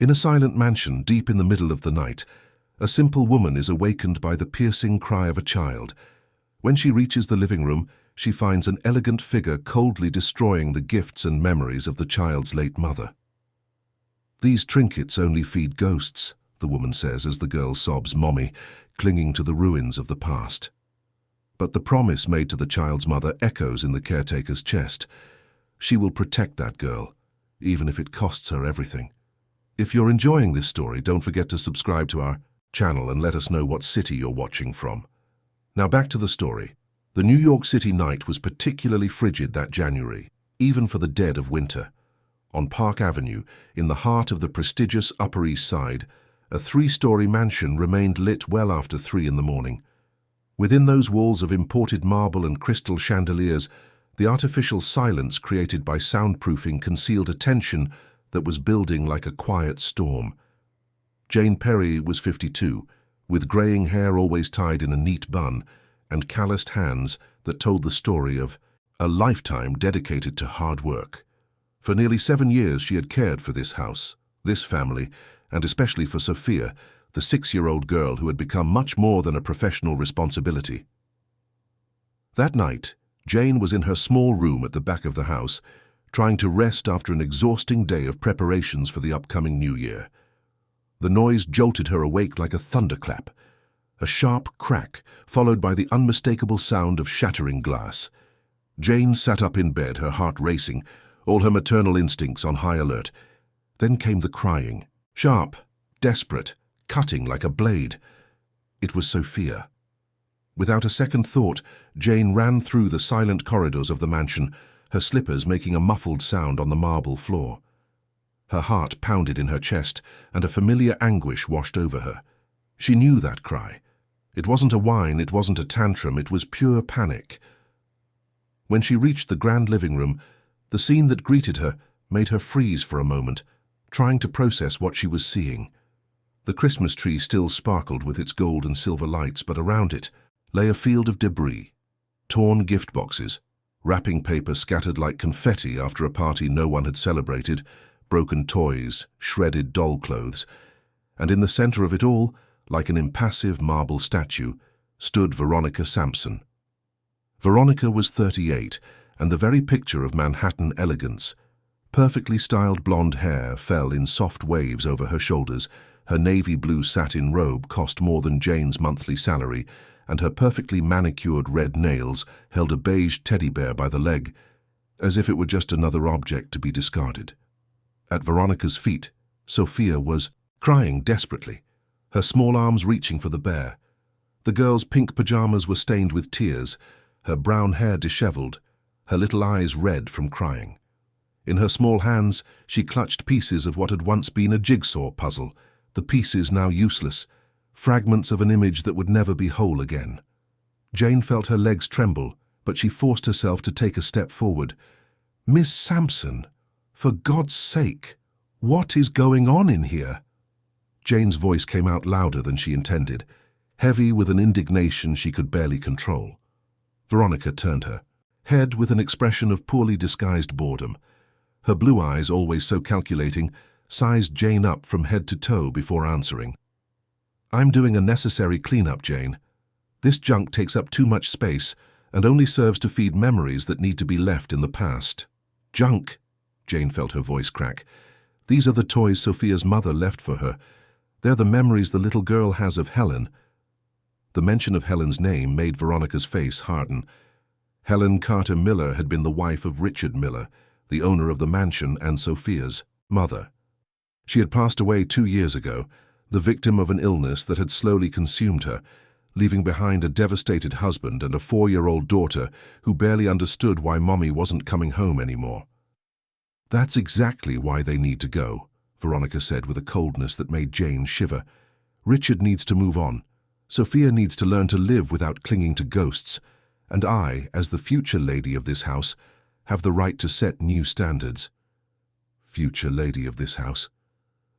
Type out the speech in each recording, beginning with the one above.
In a silent mansion deep in the middle of the night, a simple woman is awakened by the piercing cry of a child. When she reaches the living room, she finds an elegant figure coldly destroying the gifts and memories of the child's late mother. "These trinkets only feed ghosts," the woman says as the girl sobs "Mommy," clinging to the ruins of the past. But the promise made to the child's mother echoes in the caretaker's chest. She will protect that girl, even if it costs her everything. If you're enjoying this story, don't forget to subscribe to our channel and let us know what city you're watching from. Now back to the story. The New York City night was particularly frigid that January, even for the dead of winter. On Park Avenue, in the heart of the prestigious Upper East Side, a 3-story mansion remained lit well after 3 in the morning. Within those walls of imported marble and crystal chandeliers, the artificial silence created by soundproofing concealed a tension that was building like a quiet storm. Jane Perry was 52, with graying hair always tied in a neat bun, and calloused hands that told the story of a lifetime dedicated to hard work. For nearly 7 years she had cared for this house, this family, and especially for Sophia, the 6-year-old girl who had become much more than a professional responsibility. That night, Jane was in her small room at the back of the house, trying to rest after an exhausting day of preparations for the upcoming New Year. The noise jolted her awake like a thunderclap, a sharp crack followed by the unmistakable sound of shattering glass. Jane sat up in bed, her heart racing, all her maternal instincts on high alert. Then came the crying, sharp, desperate, cutting like a blade. It was Sophia. Without a second thought, Jane ran through the silent corridors of the mansion, her slippers making a muffled sound on the marble floor. Her heart pounded in her chest, and a familiar anguish washed over her. She knew that cry. It wasn't a whine, it wasn't a tantrum, it was pure panic. When she reached the grand living room, the scene that greeted her made her freeze for a moment, trying to process what she was seeing. The Christmas tree still sparkled with its gold and silver lights, but around it lay a field of debris, torn gift boxes, wrapping paper scattered like confetti after a party no one had celebrated, broken toys, shredded doll clothes, and in the center of it all, like an impassive marble statue, stood Veronica Sampson. Veronica was 38, and the very picture of Manhattan elegance. Perfectly styled blonde hair fell in soft waves over her shoulders, her navy blue satin robe cost more than Jane's monthly salary, and her perfectly manicured red nails held a beige teddy bear by the leg, as if it were just another object to be discarded. At Veronica's feet, Sophia was crying desperately, her small arms reaching for the bear. The girl's pink pajamas were stained with tears, her brown hair disheveled, her little eyes red from crying. In her small hands, she clutched pieces of what had once been a jigsaw puzzle, the pieces now useless, fragments of an image that would never be whole again. Jane felt her legs tremble, but she forced herself to take a step forward. "Miss Sampson, for God's sake, what is going on in here?" Jane's voice came out louder than she intended, heavy with an indignation she could barely control. Veronica turned her head with an expression of poorly disguised boredom. Her blue eyes, always so calculating, sized Jane up from head to toe before answering. "I'm doing a necessary cleanup, Jane. This junk takes up too much space and only serves to feed memories that need to be left in the past." "Junk?" Jane felt her voice crack. "These are the toys Sophia's mother left for her. They're the memories the little girl has of Helen." The mention of Helen's name made Veronica's face harden. Helen Carter Miller had been the wife of Richard Miller, the owner of the mansion and Sophia's mother. She had passed away 2 years ago, the victim of an illness that had slowly consumed her, leaving behind a devastated husband and a 4-year-old daughter who barely understood why Mommy wasn't coming home anymore. "That's exactly why they need to go," Veronica said with a coldness that made Jane shiver. "Richard needs to move on. Sophia needs to learn to live without clinging to ghosts. And I, as the future lady of this house, have the right to set new standards." Future lady of this house.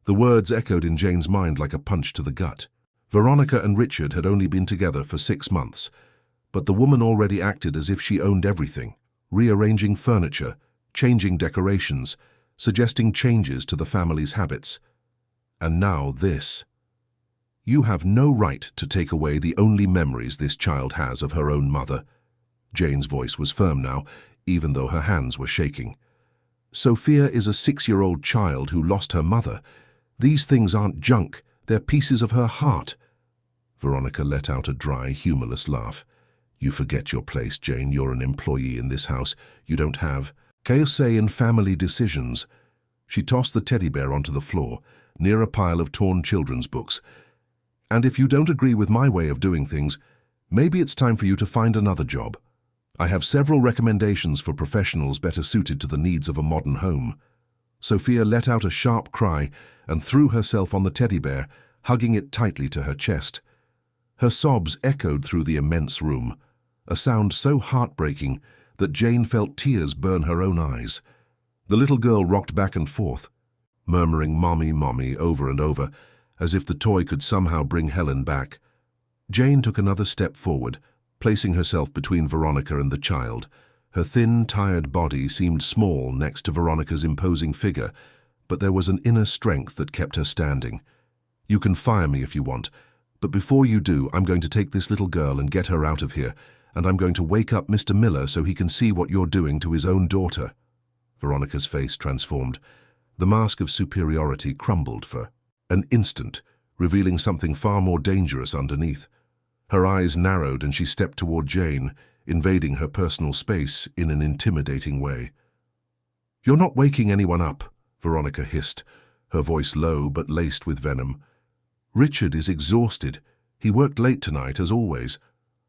The words echoed in Jane's mind like a punch to the gut. Veronica and Richard had only been together for 6 months, but the woman already acted as if she owned everything, rearranging furniture, changing decorations, suggesting changes to the family's habits. And now this. You have no right to take away the only memories this child has of her own mother. Jane's voice was firm now, even though her hands were shaking. Sophia is a 6-year-old child who lost her mother. These things aren't junk, they're pieces of her heart. Veronica let out a dry, humorless laugh. You forget your place, Jane. You're an employee in this house. You don't have say in family decisions. She tossed the teddy bear onto the floor, near a pile of torn children's books. And if you don't agree with my way of doing things, maybe it's time for you to find another job. I have several recommendations for professionals better suited to the needs of a modern home. Sophia let out a sharp cry and threw herself on the teddy bear, hugging it tightly to her chest. Her sobs echoed through the immense room, a sound so heartbreaking that Jane felt tears burn her own eyes. The little girl rocked back and forth, murmuring "Mommy, Mommy" over and over, as if the toy could somehow bring Helen back. Jane took another step forward, placing herself between Veronica and the child. Her thin, tired body seemed small next to Veronica's imposing figure, but there was an inner strength that kept her standing. You can fire me if you want, but before you do, I'm going to take this little girl and get her out of here, and I'm going to wake up Mr. Miller so he can see what you're doing to his own daughter. Veronica's face transformed. The mask of superiority crumbled for an instant, revealing something far more dangerous underneath. Her eyes narrowed and she stepped toward Jane, invading her personal space in an intimidating way. "You're not waking anyone up," Veronica hissed, her voice low but laced with venom. "Richard is exhausted. He worked late tonight, as always.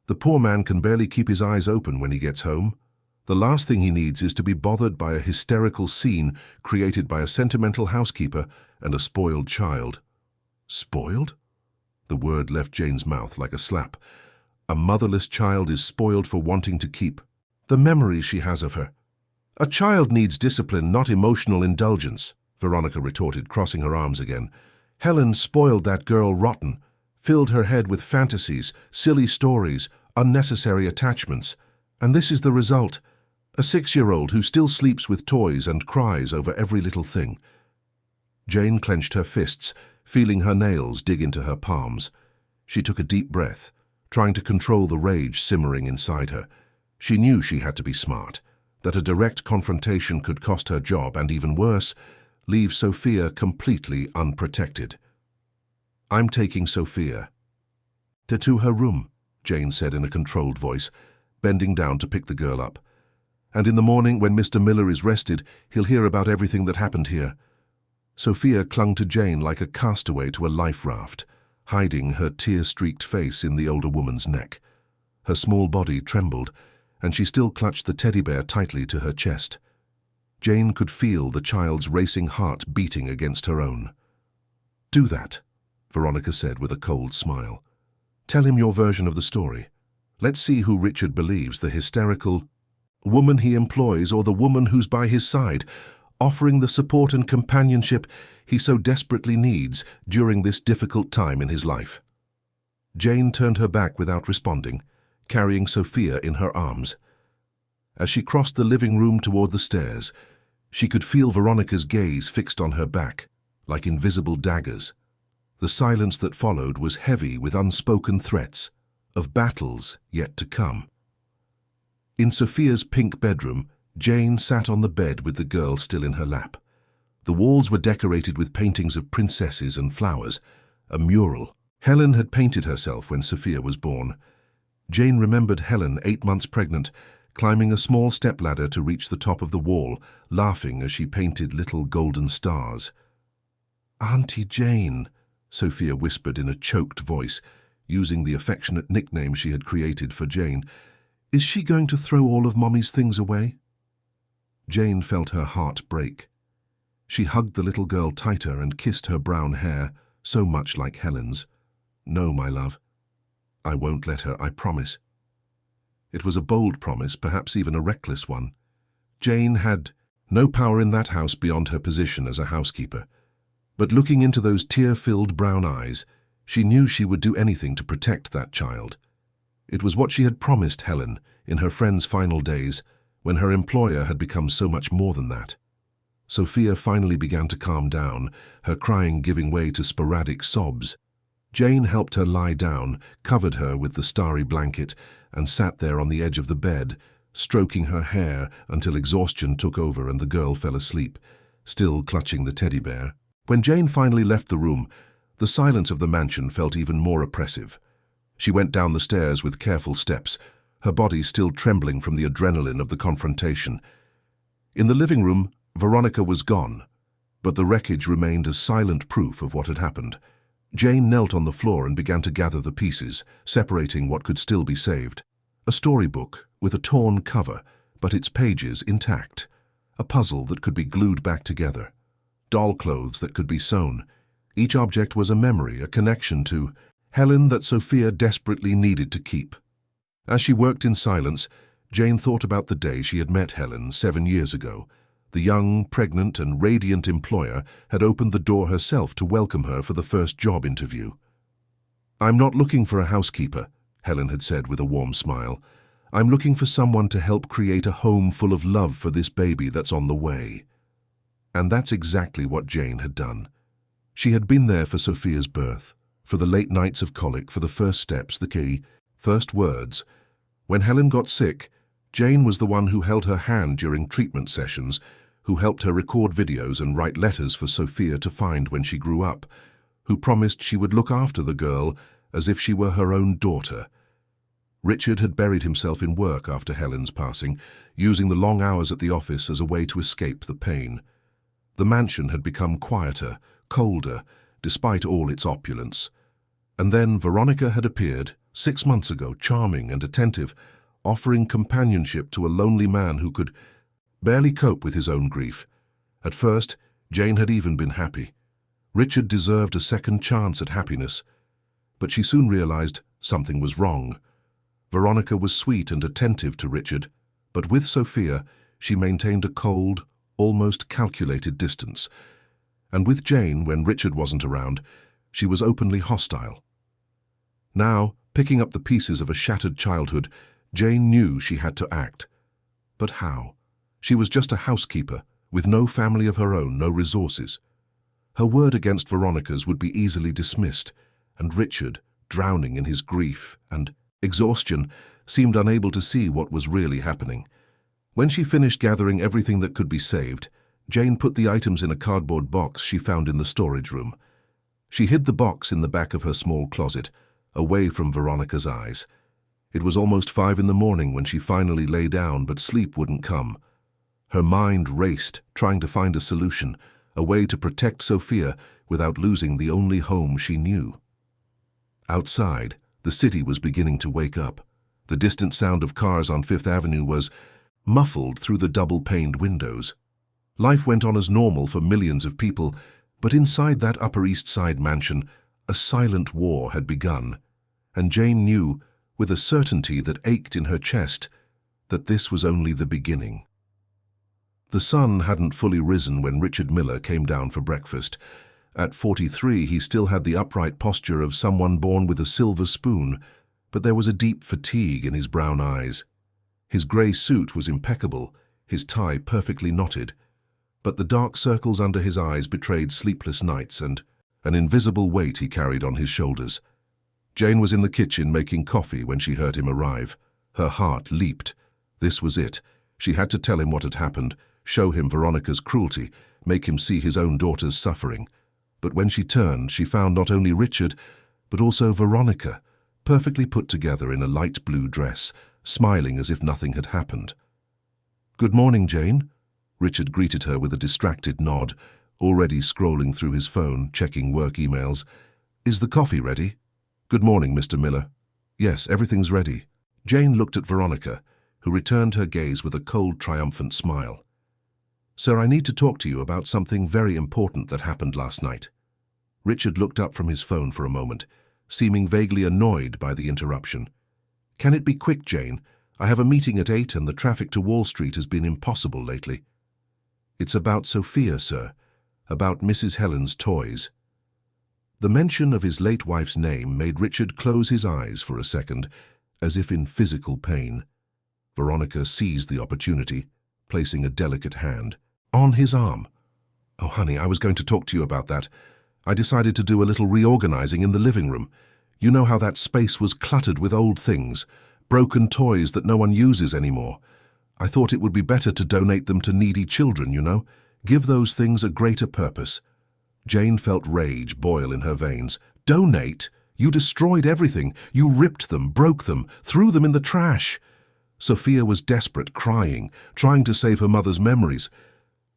The poor man can barely keep his eyes open when he gets home. The last thing he needs is to be bothered by a hysterical scene created by a sentimental housekeeper and a spoiled child." Spoiled? The word left Jane's mouth like a slap. A motherless child is spoiled for wanting to keep the memories she has of her. "A child needs discipline, not emotional indulgence," Veronica retorted, crossing her arms again. "Helen spoiled that girl rotten, filled her head with fantasies, silly stories, unnecessary attachments. And this is the result. A 6-year-old who still sleeps with toys and cries over every little thing." Jane clenched her fists, feeling her nails dig into her palms. She took a deep breath, trying to control the rage simmering inside her. She knew she had to be smart, that a direct confrontation could cost her job and, even worse, leave Sophia completely unprotected. "I'm taking Sophia to her room," Jane said in a controlled voice, bending down to pick the girl up. "And in the morning, when Mr. Miller is rested, he'll hear about everything that happened here." Sophia clung to Jane like a castaway to a life raft, hiding her tear-streaked face in the older woman's neck. Her small body trembled, and she still clutched the teddy bear tightly to her chest. Jane could feel the child's racing heart beating against her own. "Do that," Veronica said with a cold smile. "Tell him your version of the story. Let's see who Richard believes, the hysterical woman he employs or the woman who's by his side, offering the support and companionship he so desperately needs during this difficult time in his life." Jane turned her back without responding, carrying Sophia in her arms. As she crossed the living room toward the stairs, she could feel Veronica's gaze fixed on her back, like invisible daggers. The silence that followed was heavy with unspoken threats of battles yet to come. In Sophia's pink bedroom, Jane sat on the bed with the girl still in her lap. The walls were decorated with paintings of princesses and flowers, a mural. Helen had painted herself when Sophia was born. Jane remembered Helen, 8 months pregnant, climbing a small stepladder to reach the top of the wall, laughing as she painted little golden stars. "Auntie Jane," Sophia whispered in a choked voice, using the affectionate nickname she had created for Jane. "Is she going to throw all of Mommy's things away?" Jane felt her heart break. She hugged the little girl tighter and kissed her brown hair, so much like Helen's. "No, my love. I won't let her, I promise." It was a bold promise, perhaps even a reckless one. Jane had no power in that house beyond her position as a housekeeper. But looking into those tear-filled brown eyes, she knew she would do anything to protect that child. It was what she had promised Helen in her friend's final days, when her employer had become so much more than that. Sophia finally began to calm down, her crying giving way to sporadic sobs. Jane helped her lie down, covered her with the starry blanket, and sat there on the edge of the bed, stroking her hair until exhaustion took over and the girl fell asleep, still clutching the teddy bear. When Jane finally left the room, the silence of the mansion felt even more oppressive. She went down the stairs with careful steps, her body still trembling from the adrenaline of the confrontation. In the living room, Veronica was gone, but the wreckage remained as silent proof of what had happened. Jane knelt on the floor and began to gather the pieces, separating what could still be saved. A storybook with a torn cover, but its pages intact. A puzzle that could be glued back together. Doll clothes that could be sewn. Each object was a memory, a connection to Helen that Sophia desperately needed to keep. As she worked in silence, Jane thought about the day she had met Helen 7 years ago. The young, pregnant, and radiant employer had opened the door herself to welcome her for the first job interview. "I'm not looking for a housekeeper," Helen had said with a warm smile. "I'm looking for someone to help create a home full of love for this baby that's on the way." And that's exactly what Jane had done. She had been there for Sophia's birth, for the late nights of colic, for the first steps, the key, first words. When Helen got sick, Jane was the one who held her hand during treatment sessions, who helped her record videos and write letters for Sophia to find when she grew up, who promised she would look after the girl as if she were her own daughter. Richard had buried himself in work after Helen's passing, using the long hours at the office as a way to escape the pain. The mansion had become quieter, colder, despite all its opulence. And then Veronica had appeared, 6 months ago, charming and attentive, offering companionship to a lonely man who could barely cope with his own grief. At first, Jane had even been happy. Richard deserved a second chance at happiness. But she soon realized something was wrong. Veronica was sweet and attentive to Richard, but with Sophia, she maintained a cold, almost calculated distance. And with Jane, when Richard wasn't around, she was openly hostile. Now, picking up the pieces of a shattered childhood, Jane knew she had to act. But how? She was just a housekeeper, with no family of her own, no resources. Her word against Veronica's would be easily dismissed, and Richard, drowning in his grief and exhaustion, seemed unable to see what was really happening. When she finished gathering everything that could be saved, Jane put the items in a cardboard box she found in the storage room. She hid the box in the back of her small closet, away from Veronica's eyes. It was almost 5 in the morning when she finally lay down, but sleep wouldn't come. Her mind raced, trying to find a solution, a way to protect Sophia without losing the only home she knew. Outside, the city was beginning to wake up. The distant sound of cars on Fifth Avenue was muffled through the double-paned windows. Life went on as normal for millions of people, but inside that Upper East Side mansion, a silent war had begun, and Jane knew, with a certainty that ached in her chest, that this was only the beginning. The sun hadn't fully risen when Richard Miller came down for breakfast. At 43, he still had the upright posture of someone born with a silver spoon, but there was a deep fatigue in his brown eyes. His grey suit was impeccable, his tie perfectly knotted, but the dark circles under his eyes betrayed sleepless nights and an invisible weight he carried on his shoulders. Jane was in the kitchen making coffee when she heard him arrive. Her heart leaped. This was it. She had to tell him what had happened, show him Veronica's cruelty, make him see his own daughter's suffering. But when she turned, she found not only Richard, but also Veronica, perfectly put together in a light blue dress, smiling as if nothing had happened. "Good morning, Jane," Richard greeted her with a distracted nod, already scrolling through his phone, checking work emails. "Is the coffee ready?" "Good morning, Mr. Miller." "Yes, everything's ready." Jane looked at Veronica, who returned her gaze with a cold, triumphant smile. "Sir, I need to talk to you about something very important that happened last night." Richard looked up from his phone for a moment, seeming vaguely annoyed by the interruption. "Can it be quick, Jane? I have a meeting at 8 and the traffic to Wall Street has been impossible lately." "It's about Sophia, sir. About Mrs. Helen's toys." The mention of his late wife's name made Richard close his eyes for a second, as if in physical pain. Veronica seized the opportunity, placing a delicate hand on his arm. Oh, honey, I was going to talk to you about that. I decided to do a little reorganizing in the living room. You know how that space was cluttered with old things, broken toys that no one uses anymore. I thought it would be better to donate them to needy children, you know. Give those things a greater purpose. Jane felt rage boil in her veins. Donate? You destroyed everything. You ripped them, broke them, threw them in the trash. Sophia was desperate, crying, trying to save her mother's memories.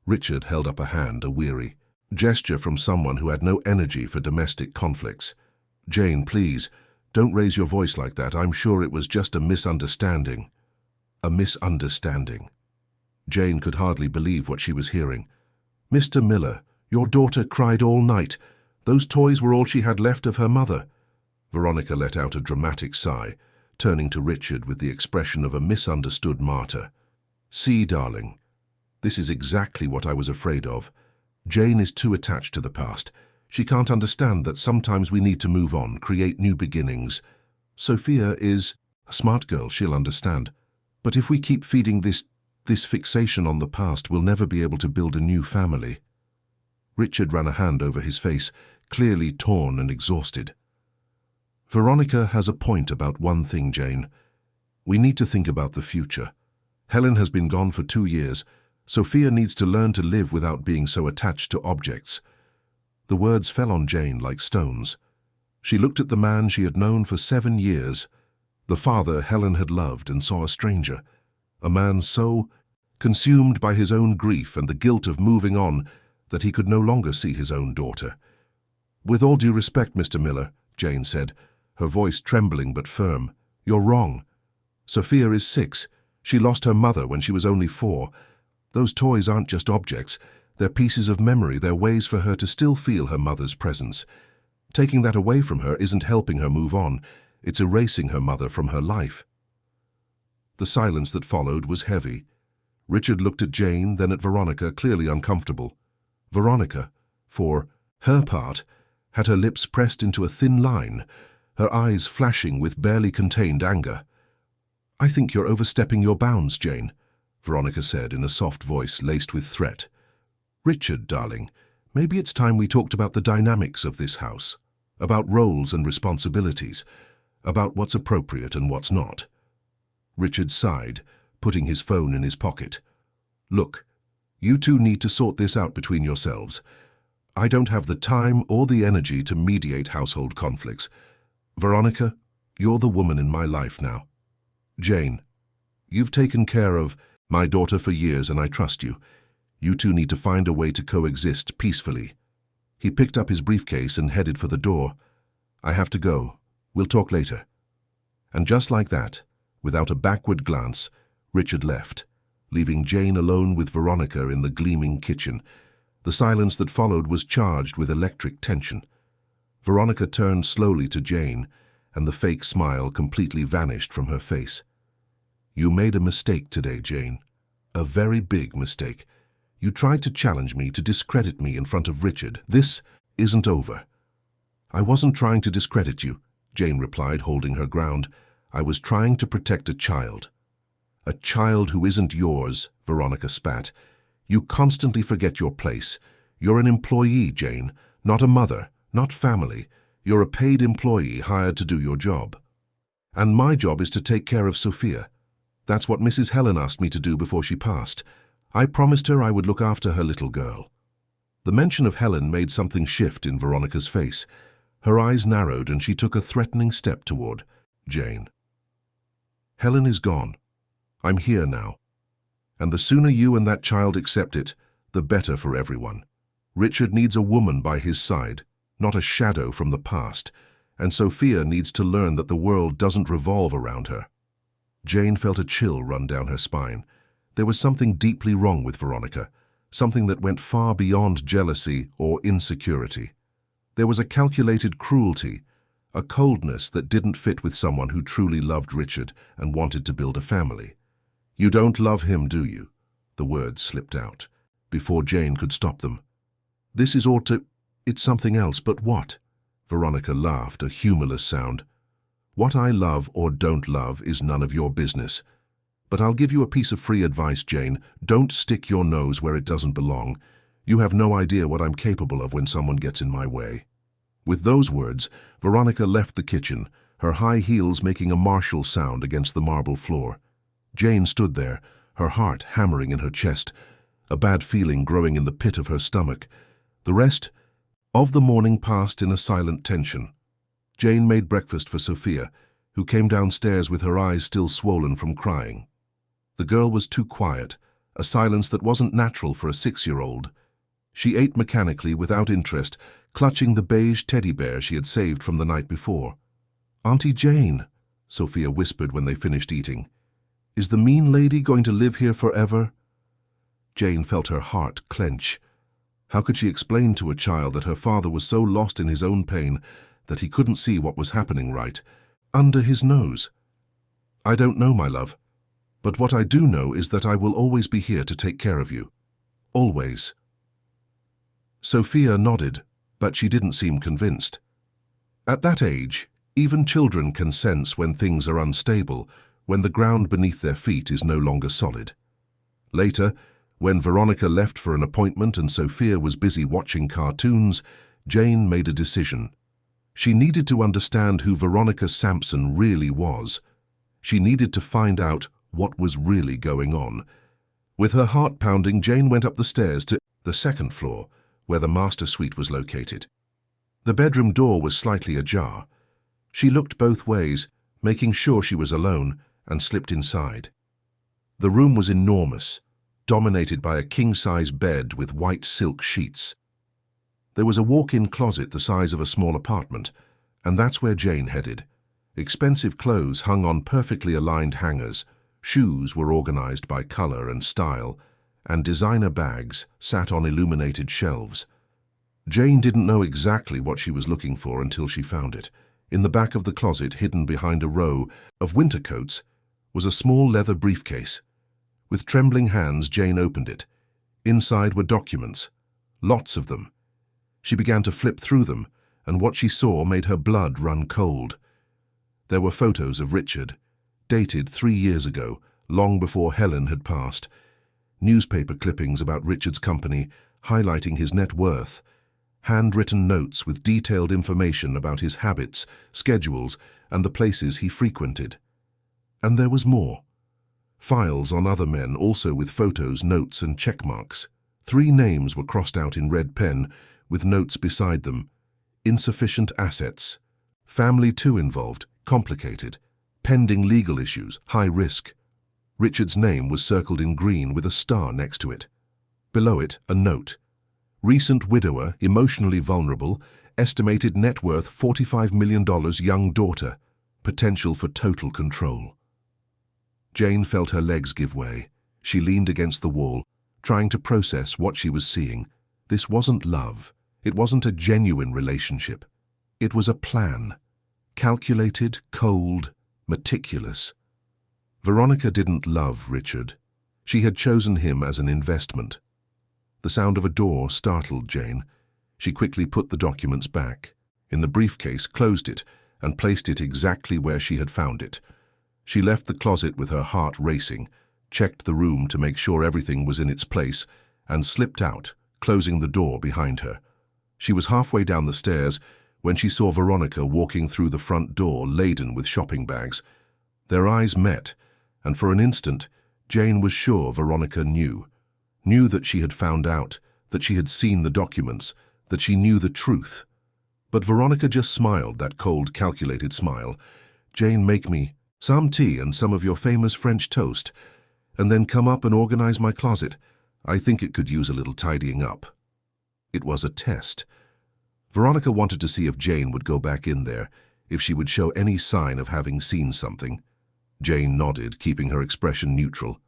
Richard held up a hand, a weary gesture from someone who had no energy for domestic conflicts. Jane, please, don't raise your voice like that. I'm sure it was just a misunderstanding. A misunderstanding. Jane could hardly believe what she was hearing. Mr. Miller, your daughter cried all night. Those toys were all she had left of her mother. Veronica let out a dramatic sigh, turning to Richard with the expression of a misunderstood martyr. See, darling, this is exactly what I was afraid of. Jane is too attached to the past. She can't understand that sometimes we need to move on, create new beginnings. Sophia is a smart girl, she'll understand. But if we keep feeding this fixation on the past, we'll never be able to build a new family. Richard ran a hand over his face, clearly torn and exhausted. Veronica has a point about one thing, Jane. We need to think about the future. Helen has been gone for 2 years. Sophia needs to learn to live without being so attached to objects. The words fell on Jane like stones. She looked at the man she had known for 7 years, the father Helen had loved, and saw a stranger, a man so consumed by his own grief and the guilt of moving on that he could no longer see his own daughter. With all due respect, Mr. Miller, Jane said, her voice trembling but firm, you're wrong. Sophia is 6. She lost her mother when she was only 4. Those toys aren't just objects. They're pieces of memory. They're ways for her to still feel her mother's presence. Taking that away from her isn't helping her move on. It's erasing her mother from her life. The silence that followed was heavy. Richard looked at Jane, then at Veronica, clearly uncomfortable. Veronica, for her part, had her lips pressed into a thin line, her eyes flashing with barely contained anger. I think you're overstepping your bounds, Jane, Veronica said in a soft voice laced with threat. Richard, darling, maybe it's time we talked about the dynamics of this house, about roles and responsibilities, about what's appropriate and what's not. Richard sighed, putting his phone in his pocket. Look, you two need to sort this out between yourselves. I don't have the time or the energy to mediate household conflicts. Veronica, you're the woman in my life now. Jane, you've taken care of my daughter for years and I trust you. You two need to find a way to coexist peacefully. He picked up his briefcase and headed for the door. I have to go. We'll talk later. And just like that, without a backward glance, Richard left, leaving Jane alone with Veronica in the gleaming kitchen. The silence that followed was charged with electric tension. Veronica turned slowly to Jane, and the fake smile completely vanished from her face. You made a mistake today, Jane. A very big mistake. You tried to challenge me, to discredit me in front of Richard. This isn't over. I wasn't trying to discredit you, Jane replied, holding her ground. I was trying to protect a child. A child who isn't yours, Veronica spat. You constantly forget your place. You're an employee, Jane, not a mother, not family. You're a paid employee hired to do your job. And my job is to take care of Sophia. That's what Mrs. Helen asked me to do before she passed. I promised her I would look after her little girl. The mention of Helen made something shift in Veronica's face. Her eyes narrowed and she took a threatening step toward Jane. Helen is gone. I'm here now. And the sooner you and that child accept it, the better for everyone. Richard needs a woman by his side, not a shadow from the past, and Sophia needs to learn that the world doesn't revolve around her. Jane felt a chill run down her spine. There was something deeply wrong with Veronica, something that went far beyond jealousy or insecurity. There was a calculated cruelty, a coldness that didn't fit with someone who truly loved Richard and wanted to build a family. You don't love him, do you? The words slipped out, before Jane could stop them. This is it's something else, but what? Veronica laughed, a humorless sound. What I love or don't love is none of your business. But I'll give you a piece of free advice, Jane. Don't stick your nose where it doesn't belong. You have no idea what I'm capable of when someone gets in my way." With those words, Veronica left the kitchen, her high heels making a martial sound against the marble floor. Jane stood there, her heart hammering in her chest, a bad feeling growing in the pit of her stomach. The rest of the morning passed in a silent tension. Jane made breakfast for Sophia, who came downstairs with her eyes still swollen from crying. The girl was too quiet, a silence that wasn't natural for a 6-year-old. She ate mechanically, without interest, clutching the beige teddy bear she had saved from the night before. "Auntie Jane," Sophia whispered when they finished eating, "is the mean lady going to live here forever?" Jane felt her heart clench. How could she explain to a child that her father was so lost in his own pain that he couldn't see what was happening right under his nose? "I don't know, my love. But what I do know is that I will always be here to take care of you. Always." Sophia nodded, but she didn't seem convinced. At that age, even children can sense when things are unstable, when the ground beneath their feet is no longer solid. Later, when Veronica left for an appointment and Sophia was busy watching cartoons, Jane made a decision. She needed to understand who Veronica Sampson really was. She needed to find out what was really going on. With her heart pounding, Jane went up the stairs to the second floor, where the master suite was located. The bedroom door was slightly ajar. She looked both ways, making sure she was alone, and slipped inside. The room was enormous, dominated by a king-size bed with white silk sheets. There was a walk-in closet the size of a small apartment, and that's where Jane headed. Expensive clothes hung on perfectly aligned hangers, shoes were organized by color and style, and designer bags sat on illuminated shelves. Jane didn't know exactly what she was looking for until she found it. In the back of the closet, hidden behind a row of winter coats, was a small leather briefcase. With trembling hands, Jane opened it. Inside were documents, lots of them. She began to flip through them, and what she saw made her blood run cold. There were photos of Richard, dated 3 years ago, long before Helen had passed. Newspaper clippings about Richard's company, highlighting his net worth. Handwritten notes with detailed information about his habits, schedules, and the places he frequented. And there was more. Files on other men, also with photos, notes, and check marks. 3 names were crossed out in red pen, with notes beside them. Insufficient assets. Family too involved, complicated. Pending legal issues, high risk. Richard's name was circled in green with a star next to it. Below it, a note. Recent widower, emotionally vulnerable, estimated net worth $45 million, young daughter, potential for total control. Jane felt her legs give way. She leaned against the wall, trying to process what she was seeing. This wasn't love. It wasn't a genuine relationship. It was a plan. Calculated, cold, meticulous. Veronica didn't love Richard. She had chosen him as an investment. The sound of a door startled Jane. She quickly put the documents back in the briefcase, closed it, and placed it exactly where she had found it. She left the closet with her heart racing, checked the room to make sure everything was in its place, and slipped out, closing the door behind her. She was halfway down the stairs when she saw Veronica walking through the front door laden with shopping bags. Their eyes met, and for an instant, Jane was sure Veronica knew that she had found out, that she had seen the documents, that she knew the truth. But Veronica just smiled, that cold, calculated smile. "Jane, make me some tea and some of your famous French toast, and then come up and organize my closet. I think it could use a little tidying up." It was a test. Veronica wanted to see if Jane would go back in there, if she would show any sign of having seen something. Jane nodded, keeping her expression neutral.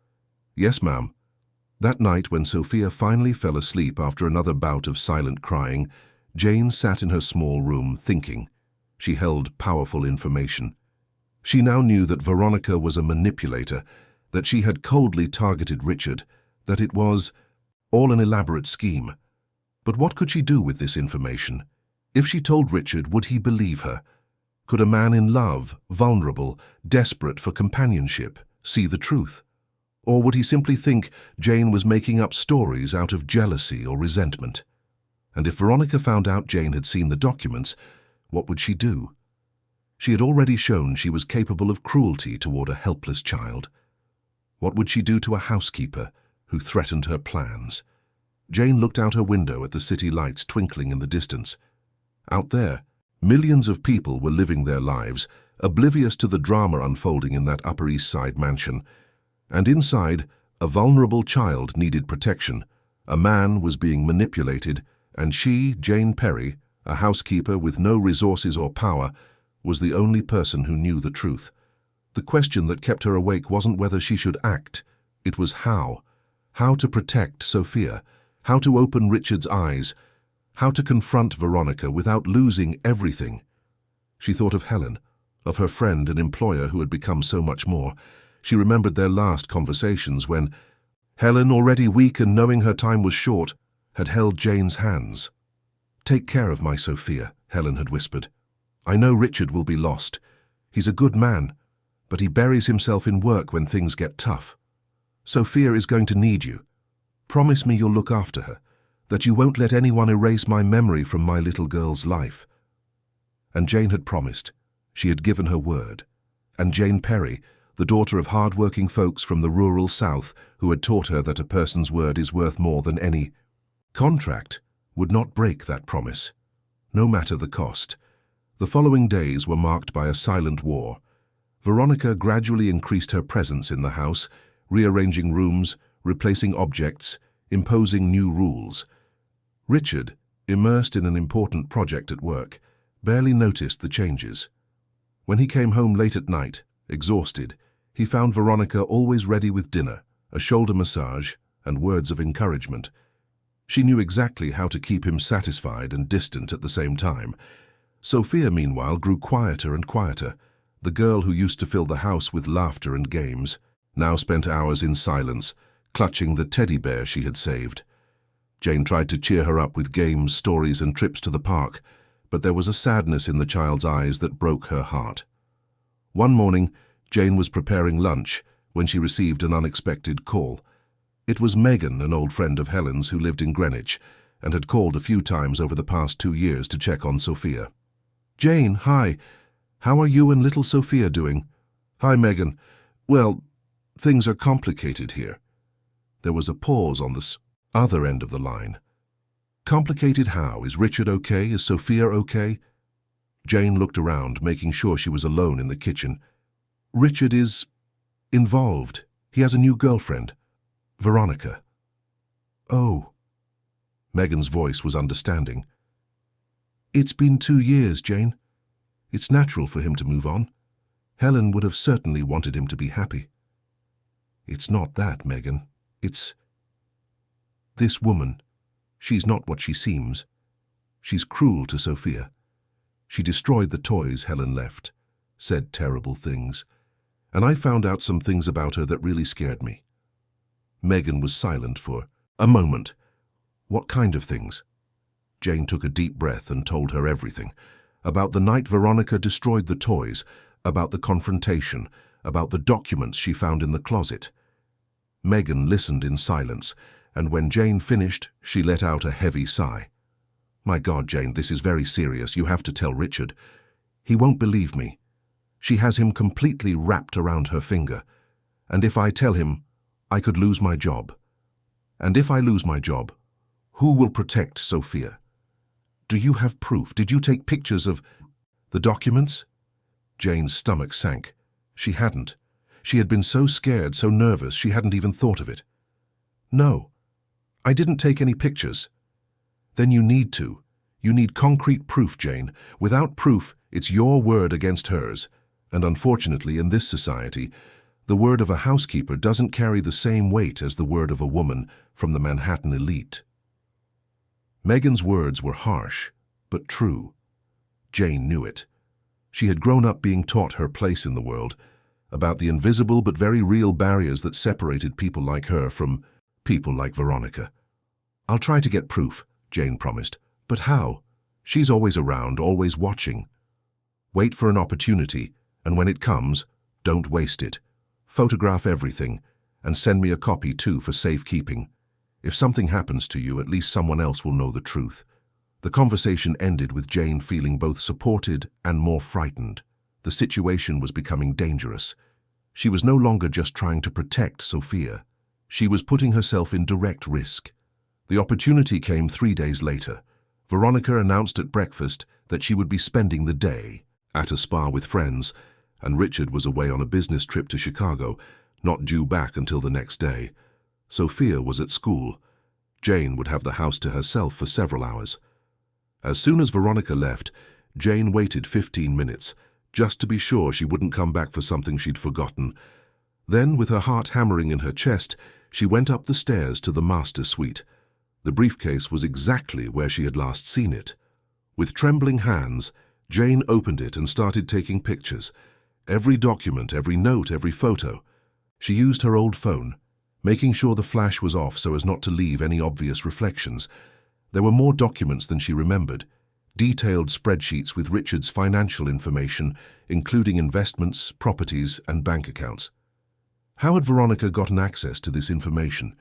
"Yes, ma'am." That night, when Sophia finally fell asleep after another bout of silent crying, Jane sat in her small room, thinking. She held powerful information. She now knew that Veronica was a manipulator, that she had coldly targeted Richard, that it was all an elaborate scheme. But what could she do with this information? If she told Richard, would he believe her? Could a man in love, vulnerable, desperate for companionship, see the truth? Or would he simply think Jane was making up stories out of jealousy or resentment? And if Veronica found out Jane had seen the documents, what would she do? She had already shown she was capable of cruelty toward a helpless child. What would she do to a housekeeper who threatened her plans? Jane looked out her window at the city lights twinkling in the distance. Out there, millions of people were living their lives, oblivious to the drama unfolding in that Upper East Side mansion. And inside, a vulnerable child needed protection. A man was being manipulated, and she, Jane Perry, a housekeeper with no resources or power, was the only person who knew the truth. The question that kept her awake wasn't whether she should act, it was how. How to protect Sophia, how to open Richard's eyes, how to confront Veronica without losing everything. She thought of Helen, of her friend and employer who had become so much more. She remembered their last conversations when Helen, already weak and knowing her time was short, had held Jane's hands. "Take care of my Sophia," Helen had whispered. "I know Richard will be lost. He's a good man, but he buries himself in work when things get tough. Sophia is going to need you. Promise me you'll look after her, that you won't let anyone erase my memory from my little girl's life." And Jane had promised. She had given her word. And Jane Perry, the daughter of hard-working folks from the rural South who had taught her that a person's word is worth more than any contract, would not break that promise, no matter the cost. The following days were marked by a silent war. Veronica gradually increased her presence in the house, rearranging rooms, replacing objects, imposing new rules. Richard, immersed in an important project at work, barely noticed the changes. When he came home late at night, exhausted, he found Veronica always ready with dinner, a shoulder massage, and words of encouragement. She knew exactly how to keep him satisfied and distant at the same time. Sophia, meanwhile, grew quieter and quieter. The girl who used to fill the house with laughter and games now spent hours in silence, clutching the teddy bear she had saved. Jane tried to cheer her up with games, stories, and trips to the park, but there was a sadness in the child's eyes that broke her heart. One morning, Jane was preparing lunch when she received an unexpected call. It was Megan, an old friend of Helen's who lived in Greenwich, and had called a few times over the past 2 years to check on Sophia. "Jane, hi. How are you and little Sophia doing?" "Hi, Megan. Well, things are complicated here." There was a pause on the other end of the line. "Complicated how? Is Richard okay? Is Sophia okay?" Jane looked around, making sure she was alone in the kitchen. "Richard is involved. He has a new girlfriend, Veronica." "Oh." Megan's voice was understanding. "It's been 2 years, Jane. It's natural for him to move on. Helen would have certainly wanted him to be happy." "It's not that, Megan. It's this woman. She's not what she seems. She's cruel to Sophia. She destroyed the toys Helen left, said terrible things, and I found out some things about her that really scared me." Megan was silent for a moment. "What kind of things?" Jane took a deep breath and told her everything. About the night Veronica destroyed the toys, about the confrontation, about the documents she found in the closet. Megan listened in silence, and when Jane finished, she let out a heavy sigh. "My God, Jane, this is very serious. You have to tell Richard. He won't believe me. She has him completely wrapped around her finger. And if I tell him, I could lose my job. And if I lose my job, who will protect Sophia? Do you have proof? Did you take pictures of the documents?" Jane's stomach sank. She hadn't. She had been so scared, so nervous, she hadn't even thought of it. "No, I didn't take any pictures." "Then you need to. You need concrete proof, Jane. Without proof, it's your word against hers. And unfortunately, in this society, the word of a housekeeper doesn't carry the same weight as the word of a woman from the Manhattan elite." Megan's words were harsh, but true. Jane knew it. She had grown up being taught her place in the world, about the invisible but very real barriers that separated people like her from people like Veronica. "I'll try to get proof," Jane promised. "But how? She's always around, always watching." "Wait for an opportunity, and when it comes, don't waste it. Photograph everything, and send me a copy too for safekeeping. If something happens to you, at least someone else will know the truth." The conversation ended with Jane feeling both supported and more frightened. The situation was becoming dangerous. She was no longer just trying to protect Sophia. She was putting herself in direct risk. The opportunity came 3 days later. Veronica announced at breakfast that she would be spending the day at a spa with friends, and Richard was away on a business trip to Chicago, not due back until the next day. Sophia was at school. Jane would have the house to herself for several hours. As soon as Veronica left, Jane waited 15 minutes, just to be sure she wouldn't come back for something she'd forgotten. Then, with her heart hammering in her chest, she went up the stairs to the master suite. The briefcase was exactly where she had last seen it. With trembling hands, Jane opened it and started taking pictures. Every document, every note, every photo. She used her old phone, making sure the flash was off so as not to leave any obvious reflections. There were more documents than she remembered. Detailed spreadsheets with Richard's financial information, including investments, properties, and bank accounts. How had Veronica gotten access to this information?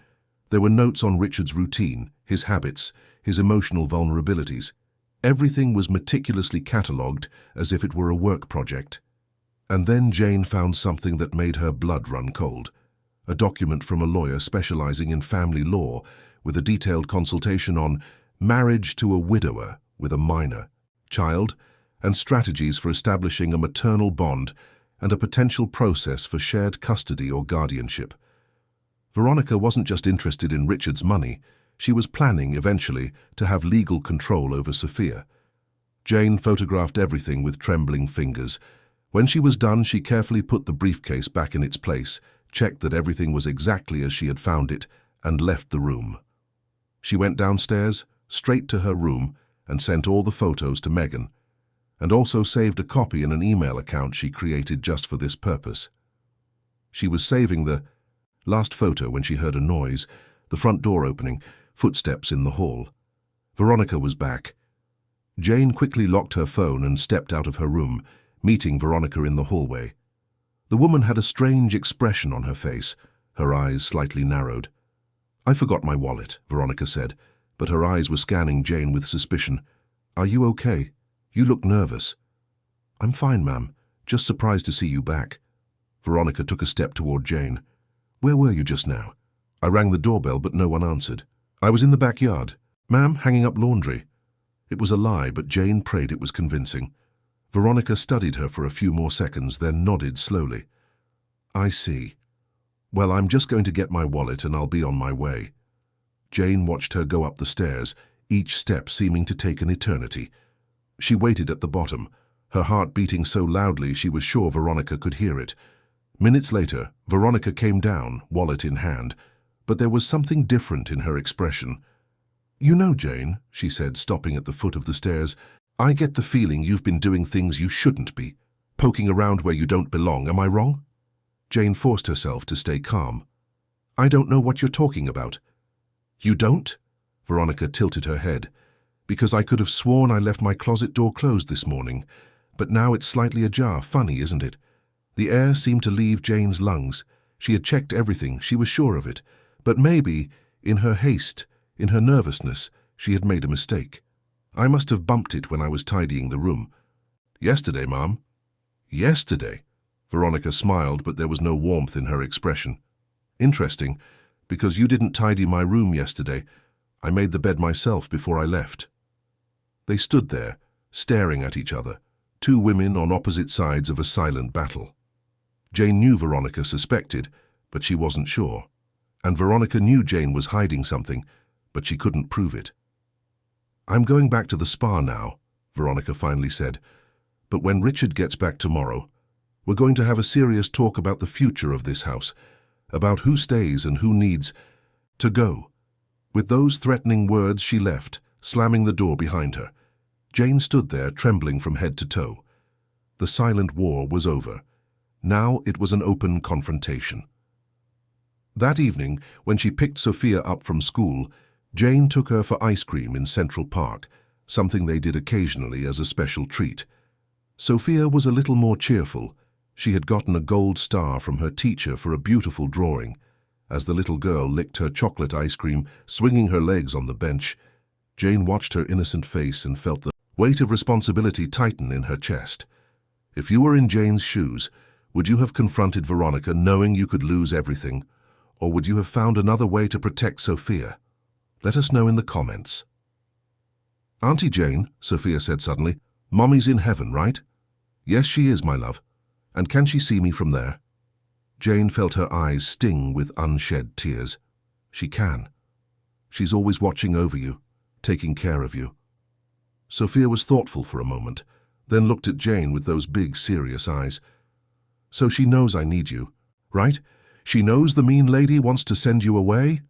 There were notes on Richard's routine, his habits, his emotional vulnerabilities. Everything was meticulously catalogued as if it were a work project. And then Jane found something that made her blood run cold. A document from a lawyer specializing in family law with a detailed consultation on marriage to a widower with a minor child and strategies for establishing a maternal bond and a potential process for shared custody or guardianship. Veronica wasn't just interested in Richard's money, she was planning, eventually, to have legal control over Sophia. Jane photographed everything with trembling fingers. When she was done, she carefully put the briefcase back in its place, checked that everything was exactly as she had found it, and left the room. She went downstairs, straight to her room, and sent all the photos to Megan, and also saved a copy in an email account she created just for this purpose. She was saving the last photo when she heard a noise, the front door opening, footsteps in the hall. Veronica was back. Jane quickly locked her phone and stepped out of her room, meeting Veronica in the hallway. The woman had a strange expression on her face, her eyes slightly narrowed. "I forgot my wallet," Veronica said, but her eyes were scanning Jane with suspicion. "Are you okay? You look nervous." "I'm fine, ma'am. Just surprised to see you back." Veronica took a step toward Jane. "Where were you just now?" "I rang the doorbell, but no one answered." "I was in the backyard, ma'am, hanging up laundry." It was a lie, but Jane prayed it was convincing. Veronica studied her for a few more seconds, then nodded slowly. "I see. Well, I'm just going to get my wallet and I'll be on my way." Jane watched her go up the stairs, each step seeming to take an eternity. She waited at the bottom, her heart beating so loudly she was sure Veronica could hear it. Minutes later, Veronica came down, wallet in hand, but there was something different in her expression. "You know, Jane," she said, stopping at the foot of the stairs, "I get the feeling you've been doing things you shouldn't be, poking around where you don't belong. Am I wrong?" Jane forced herself to stay calm. "I don't know what you're talking about." "You don't?" Veronica tilted her head. "Because I could have sworn I left my closet door closed this morning, but now it's slightly ajar. Funny, isn't it?" The air seemed to leave Jane's lungs. She had checked everything, she was sure of it, but maybe, in her haste, in her nervousness, she had made a mistake. "I must have bumped it when I was tidying the room." "Yesterday, Mom." "Yesterday?" Veronica smiled, but there was no warmth in her expression. "Interesting, because you didn't tidy my room yesterday. I made the bed myself before I left." They stood there, staring at each other, two women on opposite sides of a silent battle. Jane knew Veronica suspected, but she wasn't sure. And Veronica knew Jane was hiding something, but she couldn't prove it. "I'm going back to the spa now," Veronica finally said. "But when Richard gets back tomorrow, we're going to have a serious talk about the future of this house, about who stays and who needs to go." With those threatening words, she left, slamming the door behind her. Jane stood there, trembling from head to toe. The silent war was over. Now it was an open confrontation. That evening, when she picked Sophia up from school, Jane took her for ice cream in Central Park, something they did occasionally as a special treat. Sophia was a little more cheerful. She had gotten a gold star from her teacher for a beautiful drawing. As the little girl licked her chocolate ice cream, swinging her legs on the bench, Jane watched her innocent face and felt the weight of responsibility tighten in her chest. If you were in Jane's shoes, would you have confronted Veronica knowing you could lose everything, or would you have found another way to protect Sophia? Let us know in the comments. Auntie Jane, Sophia said suddenly, Mommy's in heaven, right? Yes, she is, my love. And can she see me from there? Jane felt her eyes sting with unshed tears. She can. She's always watching over you, taking care of you. Sophia was thoughtful for a moment, then looked at Jane with those big, serious eyes. So she knows I need you, right? She knows the mean lady wants to send you away?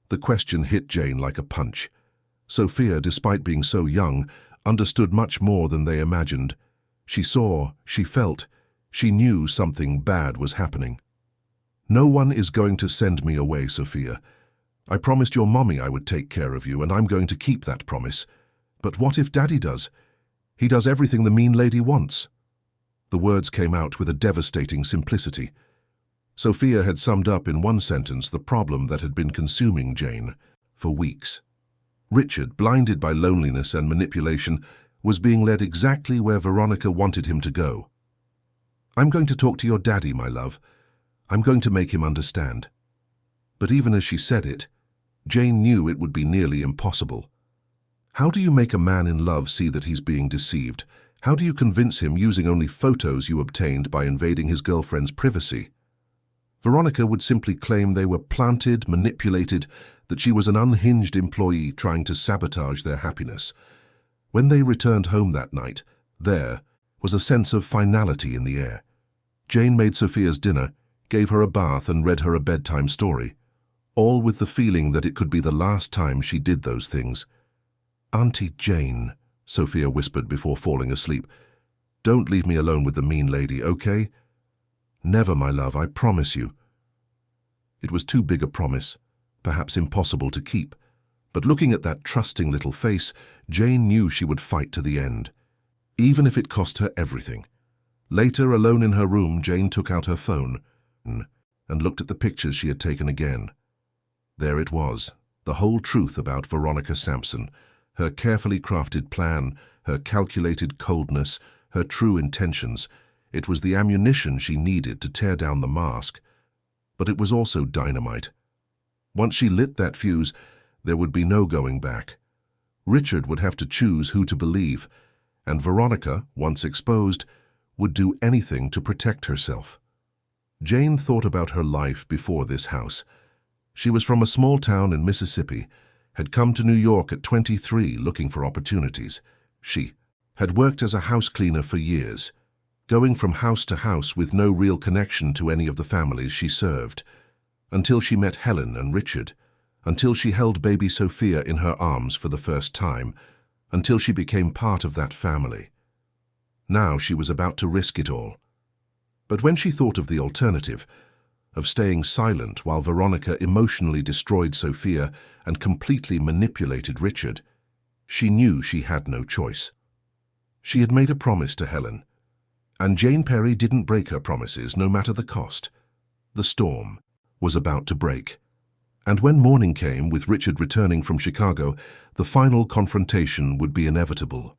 The question hit Jane like a punch. Sophia, despite being so young, understood much more than they imagined. She saw, she felt, she knew something bad was happening. No one is going to send me away, Sophia. I promised your mommy I would take care of you, and I'm going to keep that promise. But what if Daddy does? He does everything the mean lady wants. The words came out with a devastating simplicity. Sophia had summed up in one sentence the problem that had been consuming Jane for weeks. Richard, blinded by loneliness and manipulation, was being led exactly where Veronica wanted him to go. I'm going to talk to your daddy, my love. I'm going to make him understand. But even as she said it, Jane knew it would be nearly impossible. How do you make a man in love see that he's being deceived? How do you convince him using only photos you obtained by invading his girlfriend's privacy? Veronica would simply claim they were planted, manipulated, that she was an unhinged employee trying to sabotage their happiness. When they returned home that night, there was a sense of finality in the air. Jane made Sophia's dinner, gave her a bath and read her a bedtime story, all with the feeling that it could be the last time she did those things. Auntie Jane, Sophia whispered before falling asleep, don't leave me alone with the mean lady, okay? Never, my love, I promise you. It was too big a promise, perhaps impossible to keep, but looking at that trusting little face, Jane knew she would fight to the end, even if it cost her everything. Later, alone in her room, Jane took out her phone and looked at the pictures she had taken again. There it was, the whole truth about Veronica Sampson, her carefully crafted plan, her calculated coldness, her true intentions. It was the ammunition she needed to tear down the mask, but it was also dynamite. Once she lit that fuse, there would be no going back. Richard would have to choose who to believe, and Veronica, once exposed, would do anything to protect herself. Jane thought about her life before this house. She was from a small town in Mississippi, had come to New York at 23 looking for opportunities. She had worked as a house cleaner for years, going from house to house with no real connection to any of the families she served, until she met Helen and Richard, until she held baby Sophia in her arms for the first time, until she became part of that family. Now she was about to risk it all. But when she thought of the alternative, of staying silent while Veronica emotionally destroyed Sophia and completely manipulated Richard, she knew she had no choice. She had made a promise to Helen, and Jane Perry didn't break her promises no matter the cost. The storm was about to break. And when morning came, with Richard returning from Chicago, the final confrontation would be inevitable.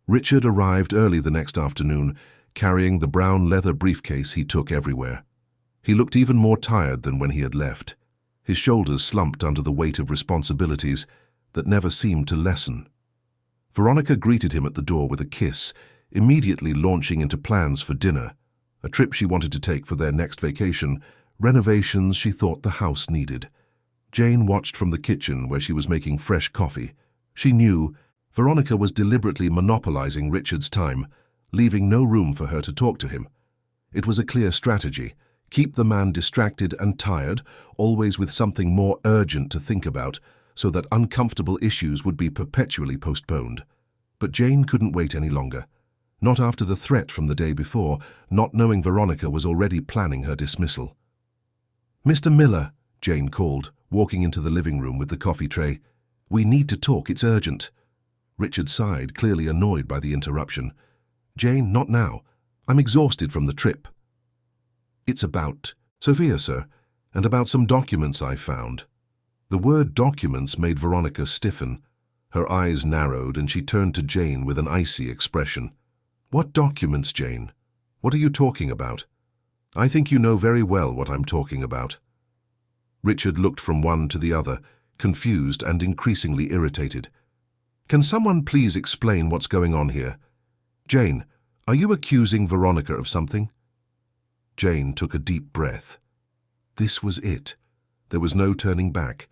Richard arrived early the next afternoon, carrying the brown leather briefcase he took everywhere. He looked even more tired than when he had left. His shoulders slumped under the weight of responsibilities that never seemed to lessen. Veronica greeted him at the door with a kiss, immediately launching into plans for dinner, a trip she wanted to take for their next vacation, renovations she thought the house needed. Jane watched from the kitchen where she was making fresh coffee. She knew Veronica was deliberately monopolizing Richard's time, leaving no room for her to talk to him. It was a clear strategy. Keep the man distracted and tired, always with something more urgent to think about, so that uncomfortable issues would be perpetually postponed. But Jane couldn't wait any longer. Not after the threat from the day before, not knowing Veronica was already planning her dismissal. "Mr. Miller," Jane called, walking into the living room with the coffee tray. "We need to talk, it's urgent." Richard sighed, clearly annoyed by the interruption. "Jane, not now. I'm exhausted from the trip." "It's about Sophia, sir. And about some documents I found. The word documents made Veronica stiffen. Her eyes narrowed and she turned to Jane with an icy expression. What documents, Jane? What are you talking about? I think you know very well what I'm talking about. Richard looked from one to the other, confused and increasingly irritated. Can someone please explain what's going on here? Jane, are you accusing Veronica of something? Jane took a deep breath. This was it. There was no turning back.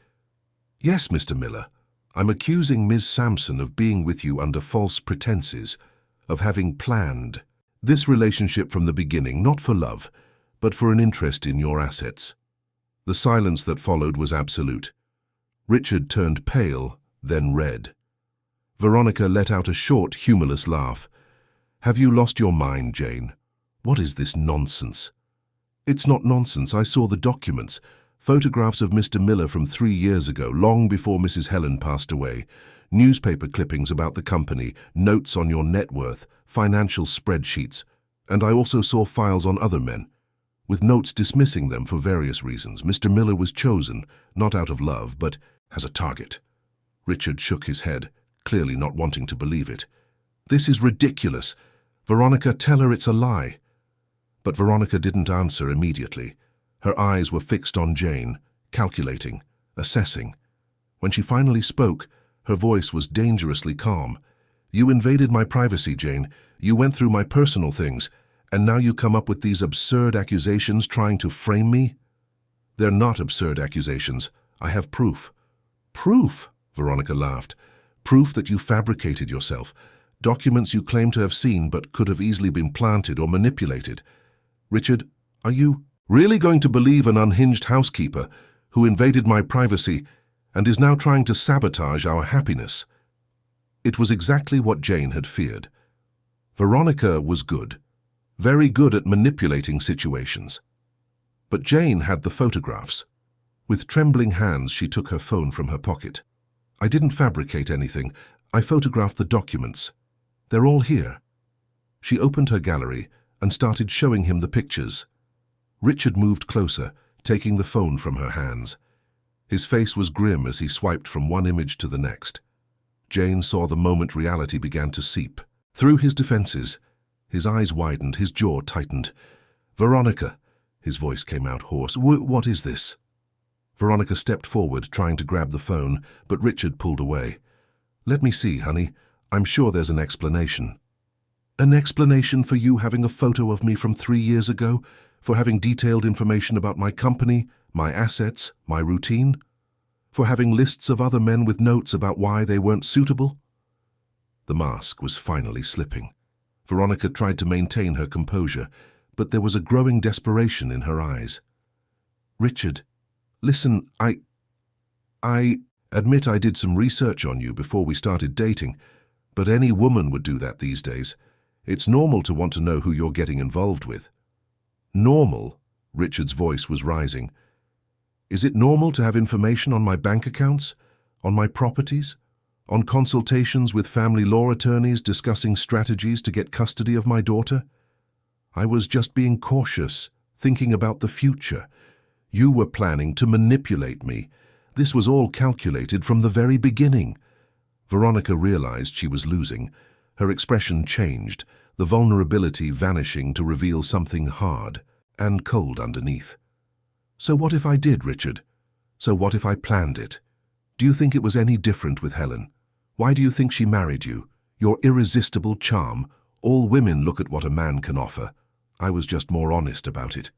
Yes, Mr. Miller. I'm accusing Ms. Sampson of being with you under false pretenses, of having planned this relationship from the beginning, not for love, but for an interest in your assets. The silence that followed was absolute. Richard turned pale, then red. Veronica let out a short, humorless laugh. Have you lost your mind, Jane? What is this nonsense? It's not nonsense. I saw the documents. Photographs of Mr. Miller from 3 years ago, long before Mrs. Helen passed away. Newspaper clippings about the company, notes on your net worth, financial spreadsheets. And I also saw files on other men, with notes dismissing them for various reasons. Mr. Miller was chosen, not out of love, but as a target. Richard shook his head, clearly not wanting to believe it. This is ridiculous. Veronica, tell her it's a lie. But Veronica didn't answer immediately. Her eyes were fixed on Jane, calculating, assessing. When she finally spoke, her voice was dangerously calm. You invaded my privacy, Jane. You went through my personal things, and now you come up with these absurd accusations trying to frame me? They're not absurd accusations. I have proof. Proof? Veronica laughed. Proof that you fabricated yourself. Documents you claim to have seen but could have easily been planted or manipulated. Richard, are you really going to believe an unhinged housekeeper who invaded my privacy and is now trying to sabotage our happiness? It was exactly what Jane had feared. Veronica was good, very good at manipulating situations. But Jane had the photographs. With trembling hands, she took her phone from her pocket. I didn't fabricate anything. I photographed the documents. They're all here. She opened her gallery and started showing him the pictures. Richard moved closer, taking the phone from her hands. His face was grim as he swiped from one image to the next. Jane saw the moment reality began to seep through his defenses. His eyes widened, his jaw tightened. Veronica, his voice came out hoarse. What is this? Veronica stepped forward, trying to grab the phone, but Richard pulled away. Let me see, honey. I'm sure there's an explanation. An explanation for you having a photo of me from 3 years ago? For having detailed information about my company, my assets, my routine? For having lists of other men with notes about why they weren't suitable? The mask was finally slipping. Veronica tried to maintain her composure, but there was a growing desperation in her eyes. Richard, listen, I admit I did some research on you before we started dating, but any woman would do that these days. It's normal to want to know who you're getting involved with. Normal? Richard's voice was rising. Is it normal to have information on my bank accounts? On my properties? On consultations with family law attorneys discussing strategies to get custody of my daughter? I was just being cautious, thinking about the future. You were planning to manipulate me. This was all calculated from the very beginning. Veronica realized she was losing. Her expression changed, the vulnerability vanishing to reveal something hard and cold underneath. So what if I did, Richard? So what if I planned it? Do you think it was any different with Helen? Why do you think she married you? Your irresistible charm. All women look at what a man can offer. I was just more honest about it.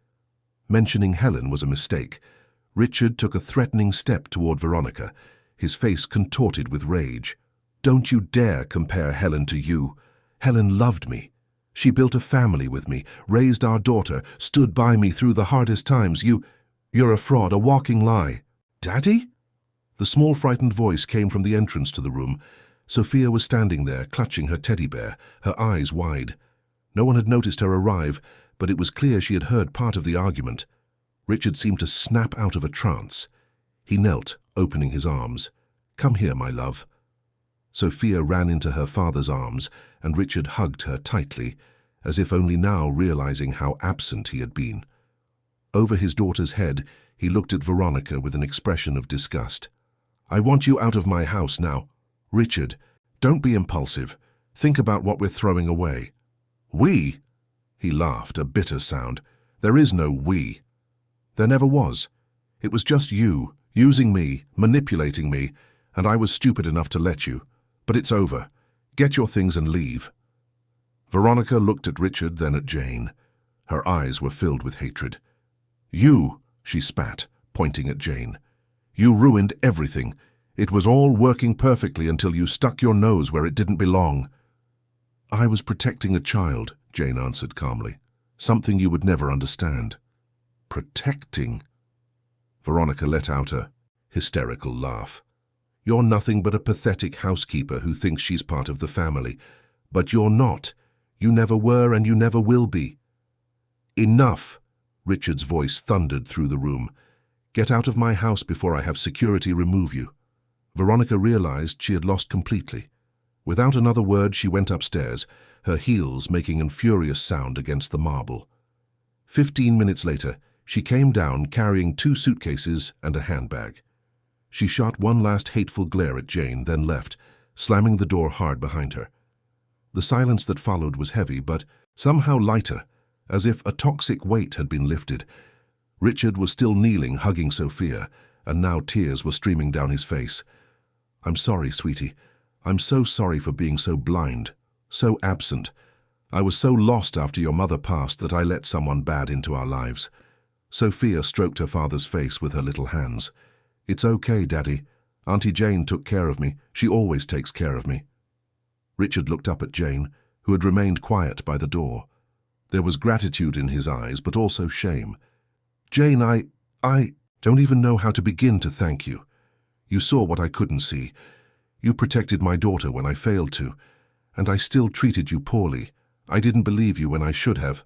Mentioning Helen was a mistake. Richard took a threatening step toward Veronica, his face contorted with rage. Don't you dare compare Helen to you. Helen loved me. She built a family with me, raised our daughter, stood by me through the hardest times. You're a fraud, a walking lie. Daddy? The small frightened voice came from the entrance to the room. Sophia was standing there, clutching her teddy bear, her eyes wide. No one had noticed her arrive, but it was clear she had heard part of the argument. Richard seemed to snap out of a trance. He knelt, opening his arms. Come here, my love. Sophia ran into her father's arms, and Richard hugged her tightly, as if only now realizing how absent he had been. Over his daughter's head, He looked at Veronica with an expression of disgust. "I want you out of my house now. Richard, don't be impulsive. Think about what we're throwing away." "We?" He laughed, a bitter sound. "There is no we. There never was. It was just you, using me, manipulating me, and I was stupid enough to let you. But it's over. Get your things and leave." Veronica looked at Richard, then at Jane. Her eyes were filled with hatred. "You," she spat, pointing at Jane. "You ruined everything. It was all working perfectly until you stuck your nose where it didn't belong." "I was protecting a child," Jane answered calmly. "Something you would never understand." "Protecting?" Veronica let out a hysterical laugh. "You're nothing but a pathetic housekeeper who thinks she's part of the family. But you're not. You never were and you never will be." "Enough!" Richard's voice thundered through the room. "Get out of my house before I have security remove you." Veronica realized she had lost completely. Without another word, she went upstairs, her heels making a furious sound against the marble. 15 minutes later, she came down carrying 2 suitcases and a handbag. She shot one last hateful glare at Jane, then left, slamming the door hard behind her. The silence that followed was heavy, but somehow lighter, as if a toxic weight had been lifted. Richard was still kneeling, hugging Sophia, and now tears were streaming down his face. "I'm sorry, sweetie. I'm so sorry for being so blind, so absent. I was so lost after your mother passed that I let someone bad into our lives." Sophia stroked her father's face with her little hands. "It's okay, Daddy. Auntie Jane took care of me. She always takes care of me." Richard looked up at Jane, who had remained quiet by the door. There was gratitude in his eyes, but also shame. "Jane, I don't even know how to begin to thank you. You saw what I couldn't see. You protected my daughter when I failed to, and I still treated you poorly. I didn't believe you when I should have."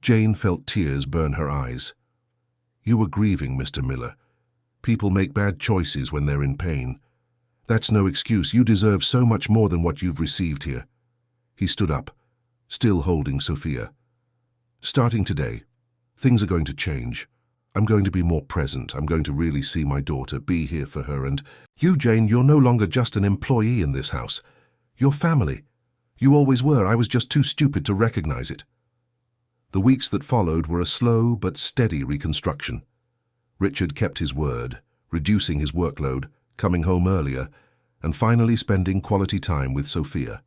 Jane felt tears burn her eyes. "You were grieving, Mr. Miller. People make bad choices when they're in pain. That's no excuse. You deserve so much more than what you've received here." He stood up, still holding Sophia. "Starting today, things are going to change. I'm going to be more present. I'm going to really see my daughter, be here for her, and you, Jane, you're no longer just an employee in this house. You're family. You always were. I was just too stupid to recognize it." The weeks that followed were a slow but steady reconstruction. Richard kept his word, reducing his workload, coming home earlier, and finally spending quality time with Sophia.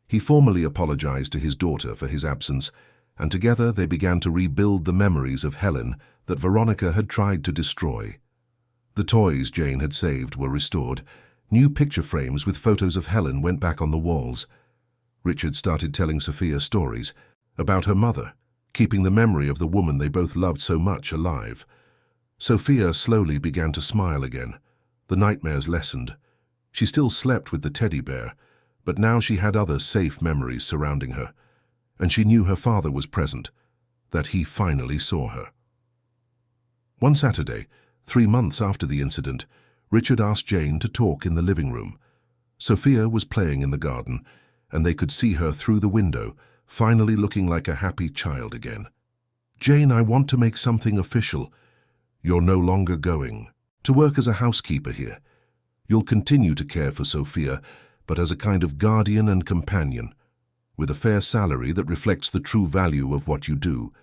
He formally apologized to his daughter for his absence, and together they began to rebuild the memories of Helen that Veronica had tried to destroy. The toys Jane had saved were restored. New picture frames with photos of Helen went back on the walls. Richard started telling Sophia stories about her mother, keeping the memory of the woman they both loved so much alive. Sophia slowly began to smile again. The nightmares lessened. She still slept with the teddy bear, but now she had other safe memories surrounding her, and she knew her father was present, that he finally saw her. One Saturday, 3 months after the incident, Richard asked Jane to talk in the living room. Sophia was playing in the garden, and they could see her through the window, finally looking like a happy child again. "Jane, I want to make something official. You're no longer going to work as a housekeeper here. You'll continue to care for Sophia, but as a kind of guardian and companion, with a fair salary that reflects the true value of what you do.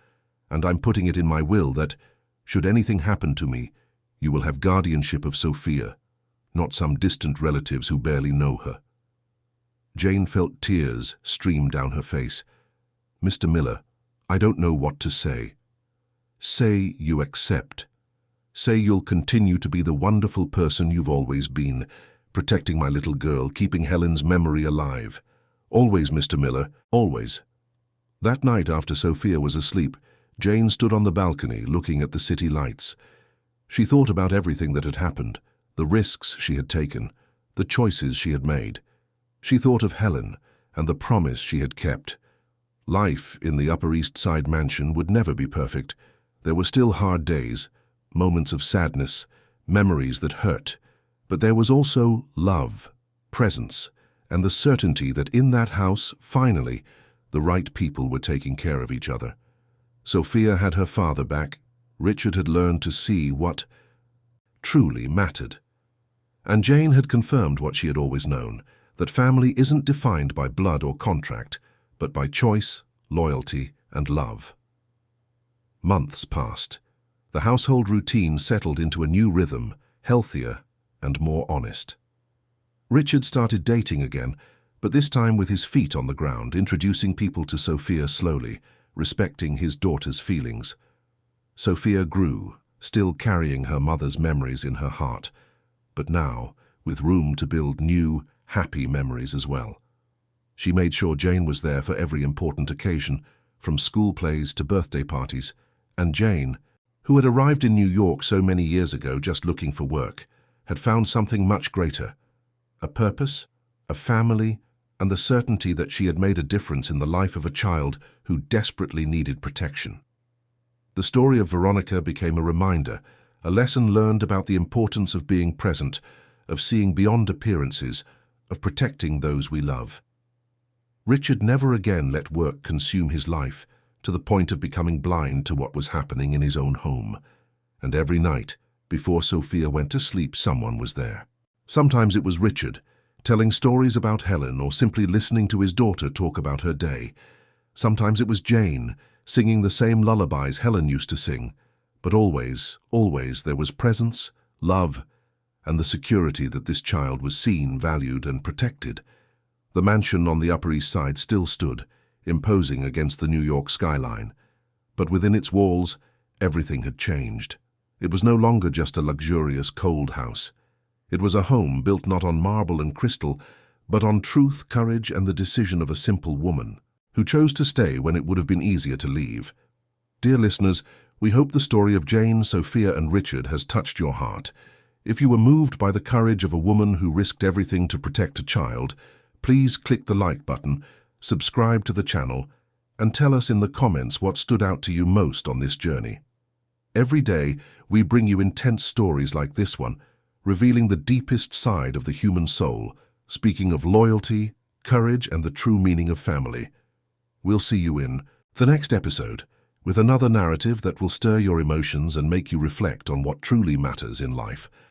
And I'm putting it in my will that, should anything happen to me, you will have guardianship of Sophia, not some distant relatives who barely know her." Jane felt tears stream down her face. "Mr. Miller, I don't know what to say." "Say you accept. Say you'll continue to be the wonderful person you've always been, protecting my little girl, keeping Helen's memory alive. Always, Mr. Miller, always." That night, after Sophia was asleep, Jane stood on the balcony looking at the city lights. She thought about everything that had happened, the risks she had taken, the choices she had made. She thought of Helen and the promise she had kept. Life in the Upper East Side mansion would never be perfect. There were still hard days, moments of sadness, memories that hurt. But there was also love, presence, and the certainty that in that house, finally, the right people were taking care of each other. Sophia had her father back, Richard had learned to see what truly mattered. And Jane had confirmed what she had always known, that family isn't defined by blood or contract, but by choice, loyalty, and love. Months passed. The household routine settled into a new rhythm, healthier and more honest. Richard started dating again, but this time with his feet on the ground, introducing people to Sophia slowly, respecting his daughter's feelings. Sophia grew, still carrying her mother's memories in her heart, but now with room to build new, happy memories as well. She made sure Jane was there for every important occasion, from school plays to birthday parties, and Jane, who had arrived in New York so many years ago just looking for work, had found something much greater: a purpose, a family, and the certainty that she had made a difference in the life of a child who desperately needed protection. The story of Veronica became a reminder, a lesson learned about the importance of being present, of seeing beyond appearances, of protecting those we love. Richard never again let work consume his life, to the point of becoming blind to what was happening in his own home. And every night, before Sophia went to sleep, someone was there. Sometimes it was Richard, telling stories about Helen or simply listening to his daughter talk about her day. Sometimes it was Jane, singing the same lullabies Helen used to sing. But always, always there was presence, love, and the security that this child was seen, valued, and protected. The mansion on the Upper East Side still stood, imposing against the New York skyline. But within its walls, everything had changed. It was no longer just a luxurious, cold house. It was a home built not on marble and crystal, but on truth, courage, and the decision of a simple woman, who chose to stay when it would have been easier to leave. Dear listeners, we hope the story of Jane, Sophia, and Richard has touched your heart. If you were moved by the courage of a woman who risked everything to protect a child, please click the like button, subscribe to the channel, and tell us in the comments what stood out to you most on this journey. Every day, we bring you intense stories like this one, revealing the deepest side of the human soul, speaking of loyalty, courage, and the true meaning of family. We'll see you in the next episode, with another narrative that will stir your emotions and make you reflect on what truly matters in life.